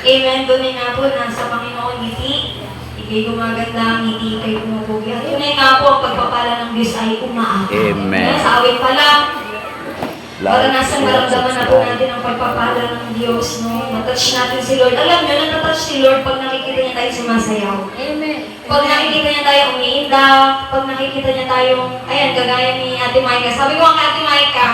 Amen. Tunay nga po na sa Panginoon ngiti. Ika'y gumaganda, ngiti ika'y pumupugi. At tunay nga po ang pagpapala ng Diyos ay umaakit. Amen. Sa awit pa lang, maranasan maramdaman na po natin ang pagpapala ng Diyos, no? Matouch natin si Lord. Alam nyo, natatouch si Lord pag nakikita niya tayo sumasayaw. Amen. Pag nakikita niya tayo umiinda, pag nakikita niya tayong, ayan, kagaya ni Ate Maika. Sabi ko ang Ate Maika,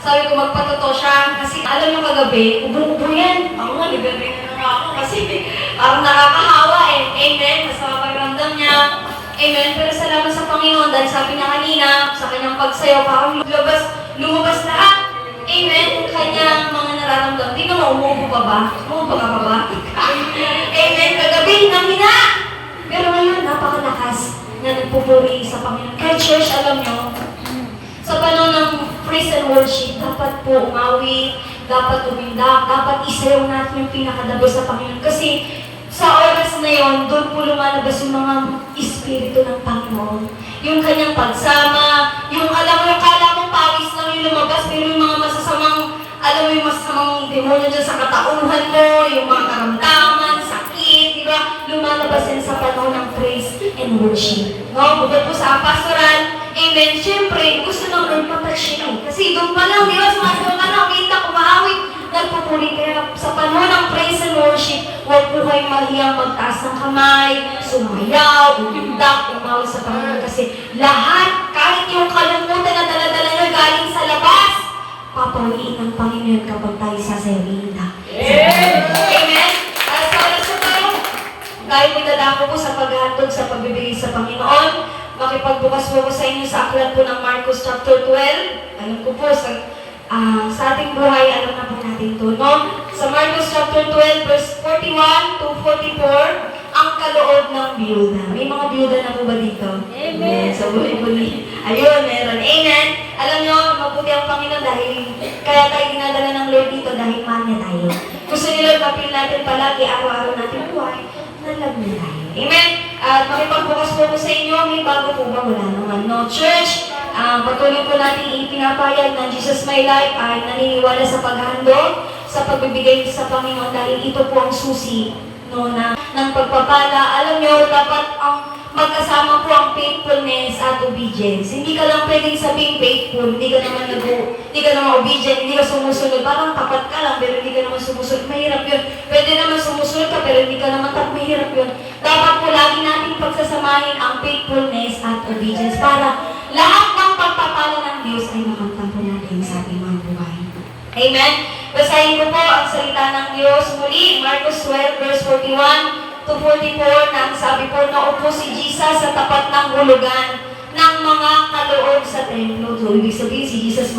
sabi ko magpatotoo siya kasi alam niyo kagabi, ubo-ubo yan. Ako nga, libre na nga ako kasi parang nakakahawa eh. Amen. Mas makapagramdam niya. Amen. Pero salamat sa Panginoon dahil sabi niya kanina, sa kanyang pagsayaw, parang lumabas lahat. Amen. Yung kanyang mga nararamdaman. Di ba umuubo pa ba? Umuubo ka pa ba? Amen. Kagabi, namina. Pero ngayon, napakalakas na nagpupuri sa Panginoon. Kaya church, alam niyo, sa panahon ng praise and worship, dapat po umawi, dapat umindak, dapat isayaw natin yung pinakadabo sa Panginoon. Kasi sa oras na yon, doon po lumalabas yung mga espiritu ng Panginoon. Yung kanyang pagsama, yung alam mo, yung kala mong pawis lang yung lumabas, pero yung mga masasamang, alam mo yung masasamang demonyo dyan sa katauhan mo, yung mga karamdaman, sakit, di ba? Lumalabas yan sa panahon ng praise and worship. No? Bukod po sa pastoral, amen. Siyempre, gusto ng Lord matouch yun. Kasi doon pa lang, di ba, sumasayaw ka na, umiindak, umaawit, nagpupuri. Kaya sa panahon ng praise and worship, huwag po kayong mahiyang magtaas ng kamay, sumayaw, umindak, umawit sa Panginoon. Kasi lahat, kahit yung kalungkutan na dala-dala na galing sa labas, papawiin ng Panginoon kapag tayo sasayaw, umindak. Amen. Sa oras na tayo, tayo magdadako po sa paghahandog sa pagbibigay sa Panginoon. Makipagbukas po ko sa inyo sa aklat po ng Marcos chapter 12. Alam ko po, sa ating buhay, alam na po natin ito, no? Sa Marcos chapter 12, verse 41 to 44, ang kaloob ng biyuda. May mga biyuda na po ba dito? Amen. Sa buli-buli. Ayun, meron. Amen. Alam nyo, mabuti ang Panginoon dahil kaya tayo dinadala ng Lord dito dahil manya tayo. Gusto ni Lord, mapil natin palagi, araw-araw natin buhay, nalag na tayo. Amen. At makipagbukas po ko sa inyo, may bago po ba? Wala naman, no? Church, patuloy po natin ipinapayag na Jesus My Life ay naniniwala sa paghandog, sa pagbibigay sa Panginoon dahil ito po ang susi, no, ng pagpapala. Alam nyo, dapat ang magkasama po ang faithfulness at obedience. Hindi ka lang pwedeng sabing faithful, hindi ka naman obedient, hindi ka sumusunod. Parang tapat ka lang, pero hindi ka naman sumusunod. Mahirap yun. Pwede naman sumusunod ka, pero hindi ka naman tapat. Mahirap yun. Dapat po lagi natin pagsasamahin ang faithfulness at obedience para lahat ng pagpapala ng Diyos ay makamtampo natin sa ating mga buhay. Amen? Basahin ko po ang salita ng Diyos muli, Marcos 12, verse 41 to 44, na sabi po, naupo si Jesus sa tapat ng hulugan ng mga kaloob sa templo. So, ibig sabihin, si Jesus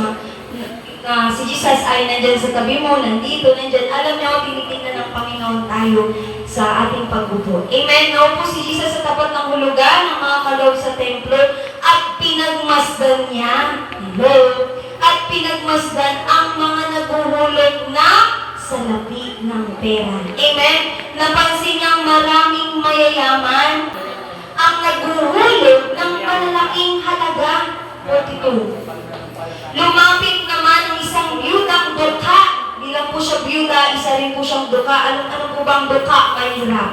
ay nandyan sa tabi mo, nandito, nandyan. Alam niyo, tinitingnan ng Panginoon tayo sa ating pag-upo. Amen? Naupo si Jesus sa tapat ng hulugan ng mga kaloob sa templo at pinagmasdan niya, at pinagmasdan ang mga naghuhulog na salapi ng pera. Amen? Napansin niyang maraming mayayaman ang naghuhulog ng malalaking halaga. 42. Lumapit naman ang isang biyudang dukha. Hindi lang po siya biyuda, isa rin po siyang dukha. Ano po bang dukha? Mahirap.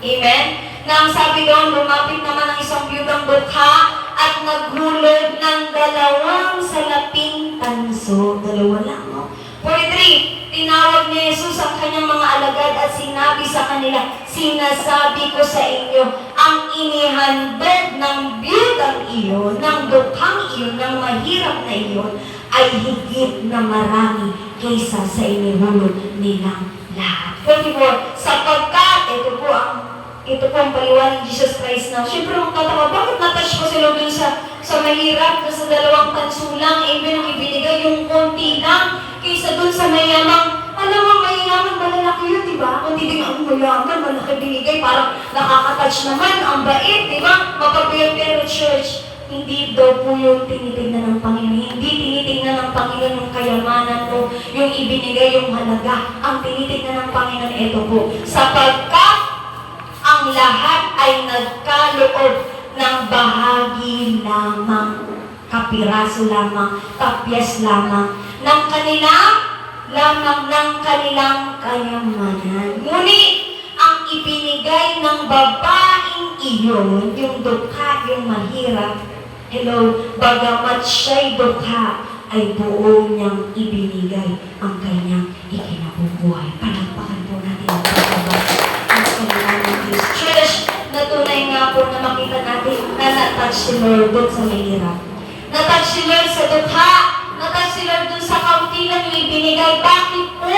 Amen? Na ang sabi doon, lumapit naman ang isang biyudang dukha at naghulog ng 2 salaping tanso. 2 lang, no? 43. Tinawag ni Jesus ang kanyang mga alagad at sinabi sa kanila, sinasabi ko sa inyo, ang inihandog ng biyudang iyon, ng dukhang iyon, ng mahirap na iyon, ay higit na marami kaysa sa inihulog nilang lahat. 44. Sapagkat, ito po ang paliwanag ni Jesus Christ na, siyempre magtataka, bakit natouch ko sila dun sa mahirap, sa 2 tanso lang, even ang ibinigay yung konti lang, kaysa dun sa mayamang, alam mo, mayaman, malalaki yun, diba? Kung hindi nga ang mayaman, malaki binigay, parang nakakatouch naman, ang bait, diba? Mapapayag, church, hindi daw po yung tinitingnan ng Panginoon. Hindi tinitingnan ng Panginoon yung kayamanan mo, yung ibinigay, yung halaga. Ang tinitingnan ng Panginoon, ito po, sapagkat ang lahat ay nagkaloob ng bahagi lamang, kapiraso lamang, tapyas lamang, ng kanilang lamang ng kanilang kayamanan. Ngunit, ang ibinigay ng babaeng iyon, yung dukha, yung mahirap, hello, bagamat siya'y dukha, ay buo niyang ibinigay ang kanyang ikinabubuhay. Palagpakan po natin ang pagkabas ng salita ng Diyos. Church, natunay nga po na makita natin na natouch si Lord doon sa mahirap. Natouch si Lord sa dukha. Natouch si Lord doon sa kaunti lang yung ibinigay. Bakit po?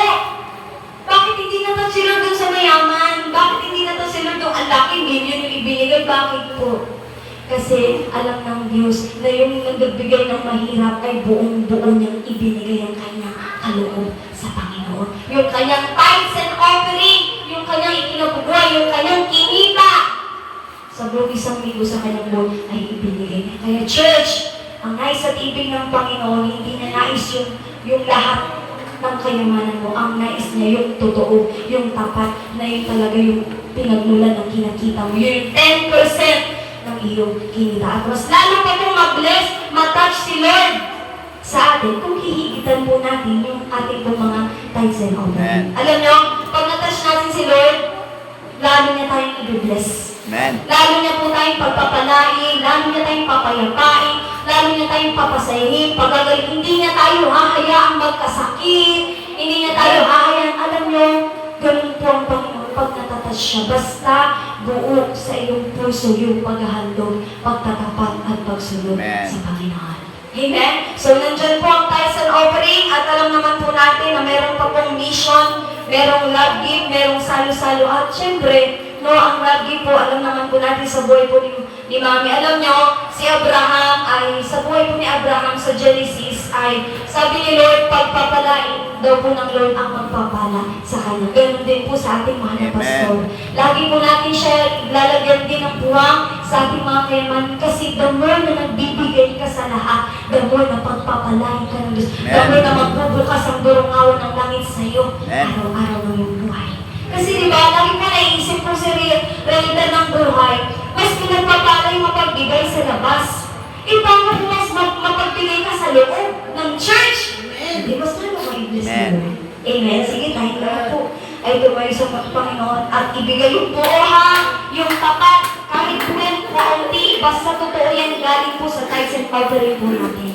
Bakit hindi natouch si Lord doon sa mayaman? Bakit hindi natouch si Lord doon ang laki million yung ibinigay? Bakit po? Kasi alam ng Diyos na yung nagbibigay ng mahirap ay buong-buo niyang ibinigay ang kanyang kaloob sa Panginoon. Yung kanyang tithes and offering, yung kanyang ikinabubuhay, yung kanyang kinita. Sa buong isang linggo sa kanyang buhay ay ibinigay niya. Kaya church, ang nais at ibig ng Panginoon, hindi na nais yung lahat ng kayamanan mo. Ang nais niya yung totoo, yung tapat, na yung talaga yung pinagmulan ng kinakita mo. Yung 10% ng iyong kinita. At mas lalo pa pong mag-bless, matouch si Lord sa atin kung hihigitan po natin yung ating pong mga tithes and offering. Alam nyo, pag natouch natin si Lord, lalo niya tayong i-bless. Lalo niya po tayong pagpapalain, lalo niya tayong papayapain, lalo niya tayong papasahin, pagagaling, hindi niya tayo hahayaang magkasakit, hindi niya tayo hahayaan. Alam nyo, ganun po ang Panginoon pag natatouch siya. Basta buo sa iyong puso yung paghahandog, pagtatapat at pagsunod sa Panginoon. Amen? So, nandyan po ang tithes and offering at alam naman po natin na meron pa pong mission, merong love gift, merong salo-salo at syempre, no, ang love gift po, alam naman po natin sa buhay po ni Mami. Alam nyo, si Abraham ay, sa buhay po ni Abraham sa Genesis ay, sabi ni Lord, pagpapalain daw po ng Lord ang magpapala sa kanya. Ganun din po sa ating mahal na pastor. Lagi po natin siya lalagyan din ng puwang sa ating mga kayamanan kasi the more na nagbibigay ka sa lahat, the more na pagpapalain ka ng Diyos, the more na magbubukas ang durungawan ng langit sa iyo, araw-araw ng iyong buhay. Kasi di ba, lagi mo naiisip po sa realidad ng buhay, mas pinagpapalay mapagbigay sa labas. Paano po mas mapagbigay ka sa loob ng church? Di ba saan mo ma-bless mo? Amen. Sige, tayo na po ay tumayo sa Panginoon at ibigay yung buo ha, yung tapat, kahit po yan kaunti, basta totoo yan galing po sa tithes and offering po natin.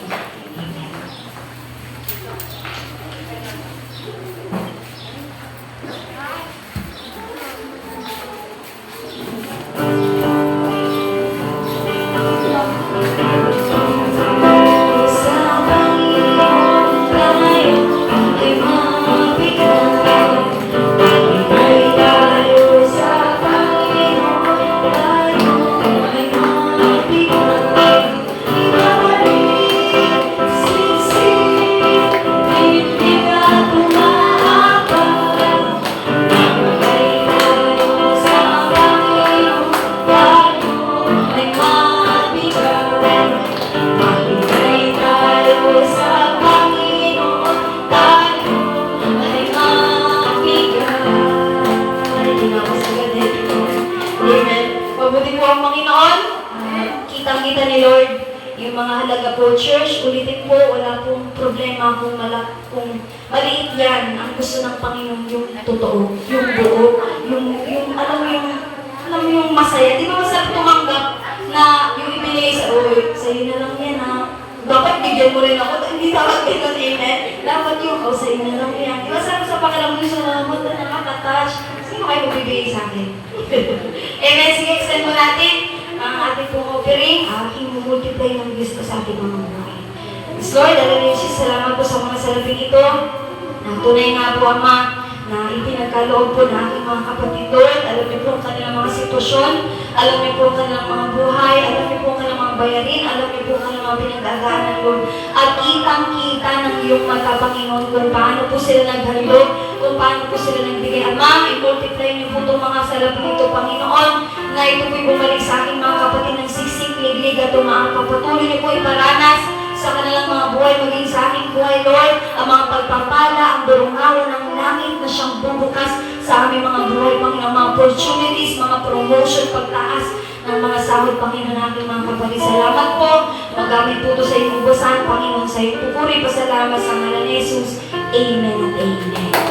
Kitang-kita ni Lord yung mga halaga po. Church, ulitin po, wala pong problema kung maliit yan. Ang gusto ng Panginoon yung totoo, yung buo, alam mo yung masaya. Di ba masarap tumanggap na yung ibinigay sa'yo na lang yan ha. Dapat bigyan mo rin ako. Hindi dapat ganun, amen. Dapat yung, sa'yo na lang yan. Di ba sarap sa pakilang mo yung salamat na nakaka-touch? Sino kayo magbibigay sa akin? Amen. Sige, extend mo natin ang ating pong offering, i-multiply ng Diyos po sa ating mga buhay. Yes, Lord, Jesus, salamat po sa mga salaping ito. Tunay nga po, Ama, na ipinagkaloob po ng aking mga kapatid, Lord. Alam niyo po ang kanilang mga sitwasyon, alam niyo po ang kanilang mga buhay, alam niyo po ang kanilang mga bayarin, alam niyo po ang kanilang mga pinag-aganan, Lord. At kitang-kita ng iyong mata, Panginoon, kung paano po sila naghandog, kung paano po sila nagbigay. Ama, i-multiply niyo po itong mga salaping ito, Panginoon, na ito po'y bumalik sa aking mga kapatid ng siksik, liglig at umaang patuloy niyo po iparanas sa kanilang mga buhay, maging sa aking buhay, Lord, ang mga pagpapala, ang durungawan ng langit na siyang bubukas sa aming mga buhay, Panginoon, mga opportunities, mga promotion, pagtaas ng mga sahod, Panginoon, namin mga kapatid. Salamat po, magamit po ito sa iyong ubasan, Panginoon, sa iyong pupuri, pasalamat sa ngalan ni Jesus. Amen at amen.